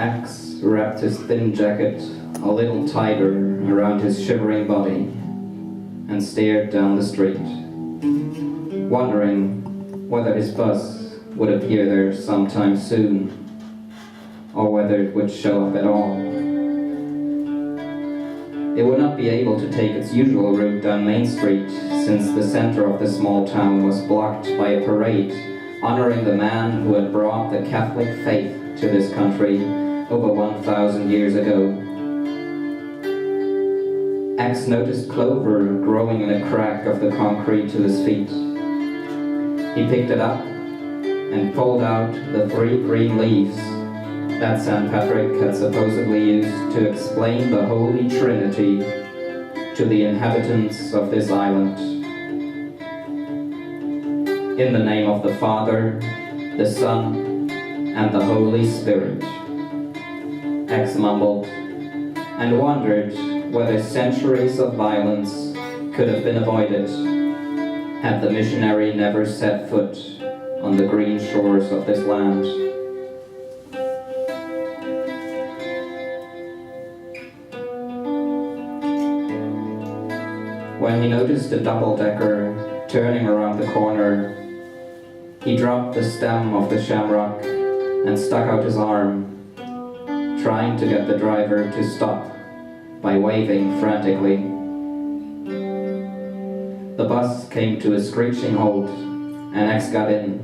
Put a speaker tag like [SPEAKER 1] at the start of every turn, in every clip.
[SPEAKER 1] X wrapped his thin jacket a little tighter around his shivering body and stared down the street, wondering whether his bus would appear there sometime soon, or whether it would show up at all. It would not be able to take its usual route down Main Street, since the center of the small town was blocked by a parade honoring the man who had brought the Catholic faith to this country over 1,000 years ago. X noticed clover growing in a crack of the concrete to his feet. He picked it up and pulled out the 3 green leaves that St. Patrick had supposedly used to explain the Holy Trinity to the inhabitants of this island. In the name of the Father, the Son, and the Holy Spirit, X mumbled, and wondered whether centuries of violence could have been avoided had the missionary never set foot on the green shores of this land. When he noticed a double-decker turning around the corner, he dropped the stem of the shamrock and stuck out his arm, trying to get the driver to stop by waving frantically. The bus came to a screeching halt, and X got in,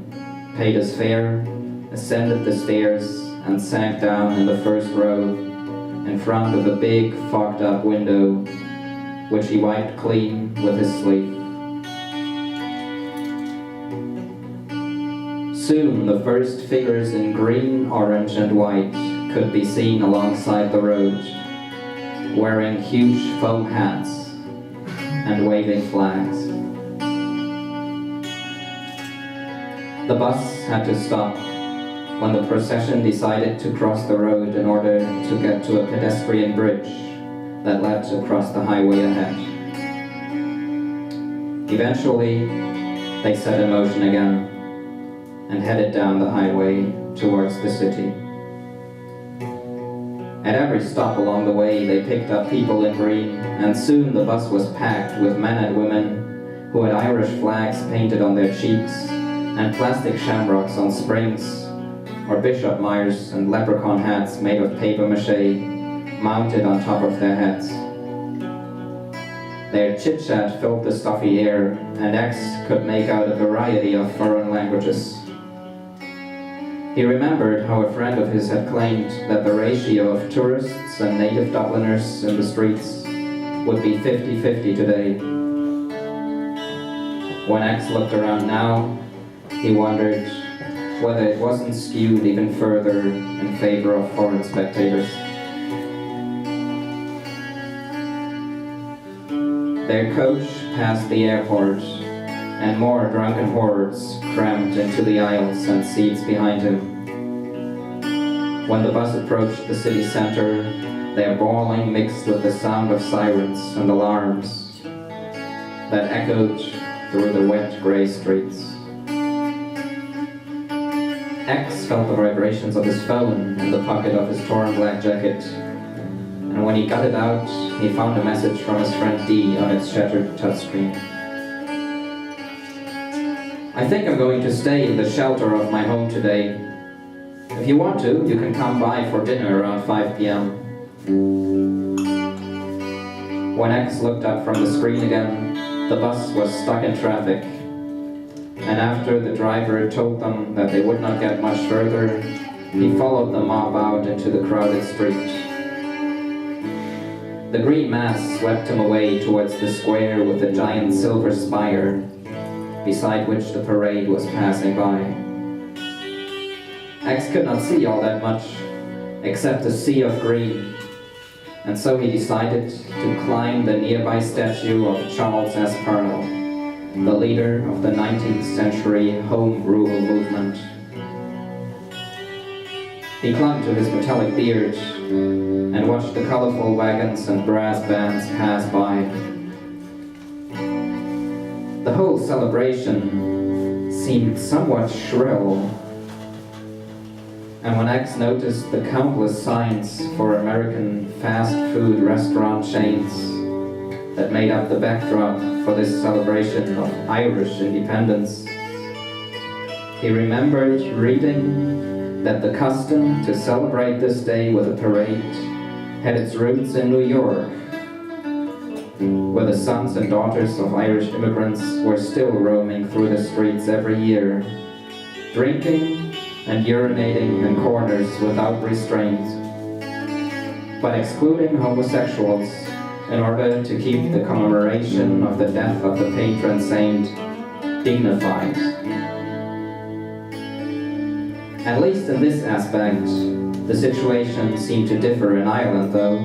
[SPEAKER 1] paid his fare, ascended the stairs, and sank down in the first row in front of a big fogged-up window, which he wiped clean with his sleeve. Soon the first figures in green, orange, and white could be seen alongside the road, wearing huge foam hats and waving flags. The bus had to stop when the procession decided to cross the road in order to get to a pedestrian bridge that led across the highway ahead. Eventually, they set in motion again and headed down the highway towards the city. At every stop along the way, they picked up people in green, and soon the bus was packed with men and women who had Irish flags painted on their cheeks and plastic shamrocks on springs, or bishop mires and leprechaun hats made of papier-mâché mounted on top of their heads. Their chit-chat filled the stuffy air, and X could make out a variety of foreign languages. He remembered how a friend of his had claimed that the ratio of tourists and native Dubliners in the streets would be 50-50 today. When X looked around now, he wondered whether it wasn't skewed even further in favor of foreign spectators. Their coach passed the airport, and more drunken hordes crammed into the aisles and seats behind him. When the bus approached the city center, their bawling mixed with the sound of sirens and alarms that echoed through the wet gray streets. X felt the vibrations of his phone in the pocket of his torn black jacket, and when he got it out, he found a message from his friend D on its shattered touchscreen. "I think I'm going to stay in the shelter of my home today. If you want to, you can come by for dinner around 5 p.m. When X looked up from the screen again, the bus was stuck in traffic, and after the driver told them that they would not get much further, he followed the mob out into the crowded street. The green mass swept him away towards the square with the giant silver spire, beside which the parade was passing by. X could not see all that much, except a sea of green, and so he decided to climb the nearby statue of Charles S. Parnell, the leader of the 19th century Home Rule movement. He clung to his metallic beard and watched the colorful wagons and brass bands pass by. The whole celebration seemed somewhat shrill. And when X noticed the countless signs for American fast food restaurant chains that made up the backdrop for this celebration of Irish independence, he remembered reading that the custom to celebrate this day with a parade had its roots in New York, where the sons and daughters of Irish immigrants were still roaming through the streets every year, drinking and urinating in corners without restraint, but excluding homosexuals in order to keep the commemoration of the death of the patron saint dignified. At least in this aspect, the situation seemed to differ in Ireland, though,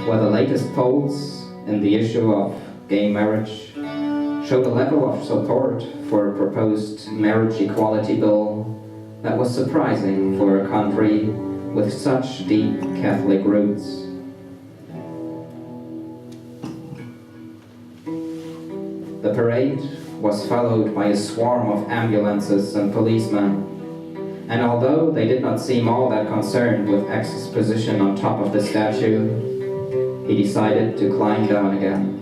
[SPEAKER 1] where the latest polls in the issue of gay marriage showed a level of support for a proposed marriage equality bill that was surprising for a country with such deep Catholic roots. The parade was followed by a swarm of ambulances and policemen, and although they did not seem all that concerned with X's position on top of the statue, he decided to climb down again.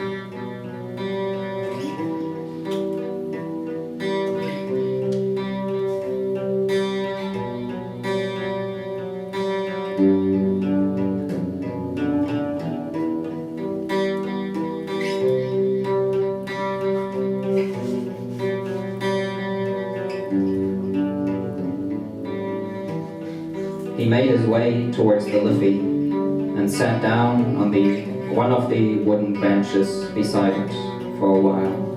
[SPEAKER 1] He made his way towards the Liffey and sat down on one of the wooden benches beside it for a while.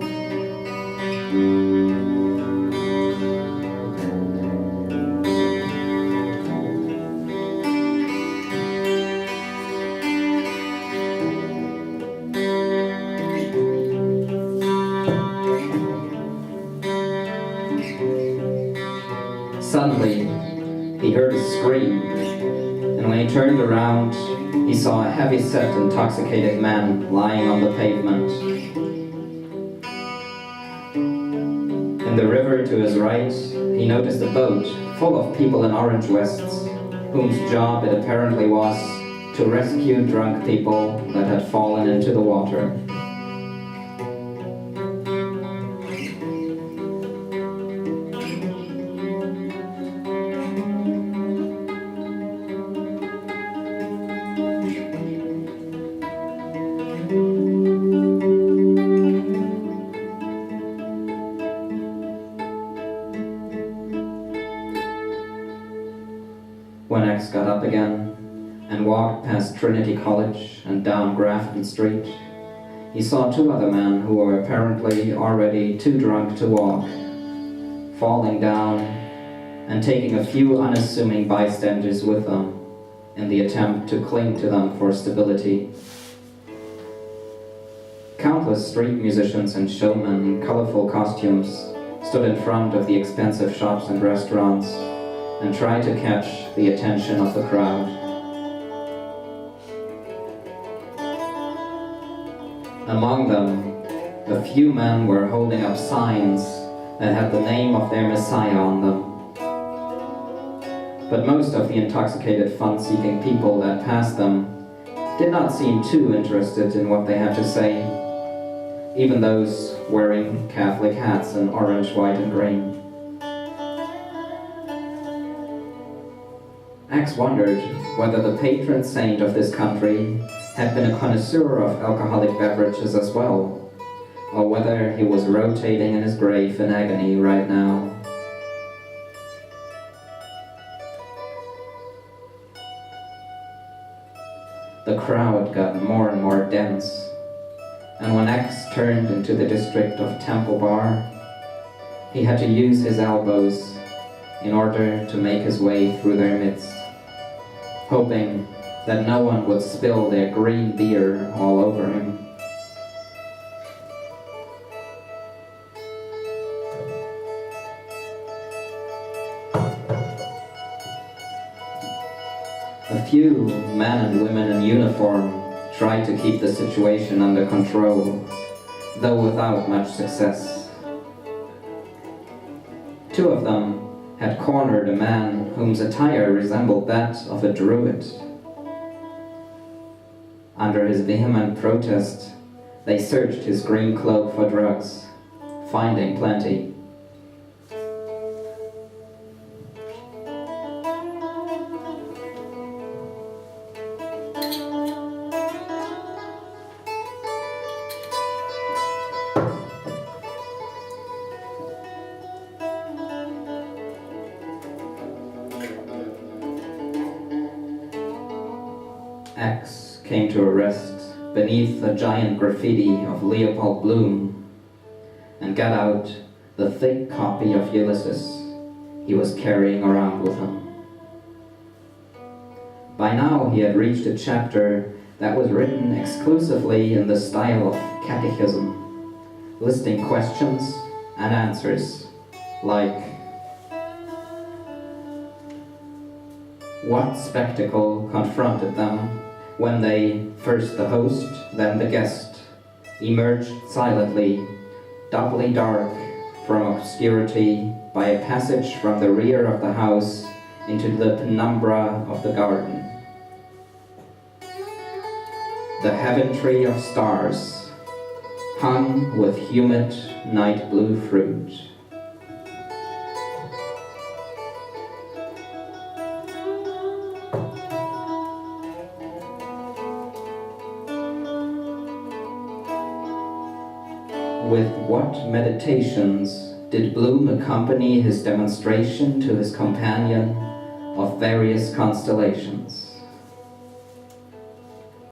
[SPEAKER 1] Suddenly, he heard a scream, and when he turned around, he saw a heavy-set, intoxicated man lying on the pavement. In the river to his right, he noticed a boat full of people in orange vests, whose job it apparently was to rescue drunk people that had fallen into the water. When X got up again and walked past Trinity College and down Grafton Street, he saw two other men who were apparently already too drunk to walk, falling down and taking a few unassuming bystanders with them in the attempt to cling to them for stability. Countless street musicians and showmen in colorful costumes stood in front of the expensive shops and restaurants and tried to catch the attention of the crowd. Among them, a few men were holding up signs that had the name of their Messiah on them. But most of the intoxicated, fun-seeking people that passed them did not seem too interested in what they had to say, even those wearing Catholic hats in orange, white, and green. X wondered whether the patron saint of this country had been a connoisseur of alcoholic beverages as well, or whether he was rotating in his grave in agony right now. The crowd got more and more dense, and when X turned into the district of Temple Bar, he had to use his elbows in order to make his way through their midst, hoping that no one would spill their green beer all over him. A few men and women in uniform tried to keep the situation under control, though without much success. Two of them had cornered a man whose attire resembled that of a druid. Under his vehement protest, they searched his green cloak for drugs, finding plenty. X came to a rest beneath a giant graffiti of Leopold Bloom and got out the thick copy of Ulysses he was carrying around with him. By now he had reached a chapter that was written exclusively in the style of catechism, listing questions and answers like, what spectacle confronted them when they, first the host, then the guest, emerged silently, doubly dark from obscurity by a passage from the rear of the house into the penumbra of the garden. The heaven tree of stars, hung with humid night blue fruit. With what meditations did Bloom accompany his demonstration to his companion of various constellations?